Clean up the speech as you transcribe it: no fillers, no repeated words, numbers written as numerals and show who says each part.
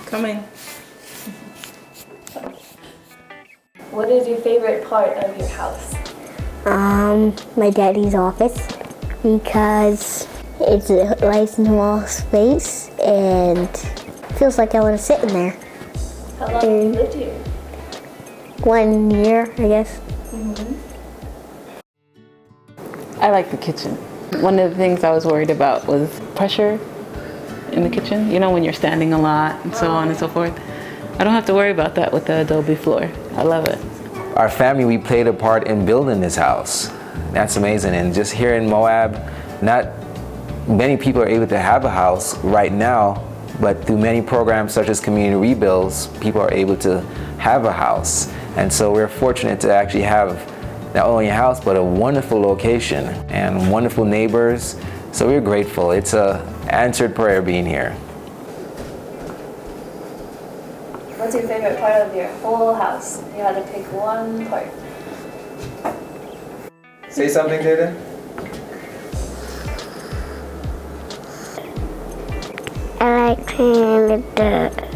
Speaker 1: Coming.
Speaker 2: What is your favorite part of your house?
Speaker 3: My daddy's office, because it's a nice small space and feels like I want to sit in there.
Speaker 2: How long have you lived here?
Speaker 3: 1 year, I guess.
Speaker 1: I like the kitchen. One of the things I was worried about was pressure in the kitchen. You know, when you're standing a lot and so on and so forth. I don't have to worry about that with the adobe floor. I love it.
Speaker 4: Our family, we played a part in building this house. That's amazing. And just here in Moab, not many people are able to have a house right now, but through many programs such as community rebuilds, people are able to have a house. And so we're fortunate to actually have not only a house, but a wonderful location and wonderful neighbors. So we're grateful. It's an answered prayer being here.
Speaker 2: What's your favorite part of your whole house? You had to pick one part.
Speaker 4: Say something, Jaden.
Speaker 3: I like playing with the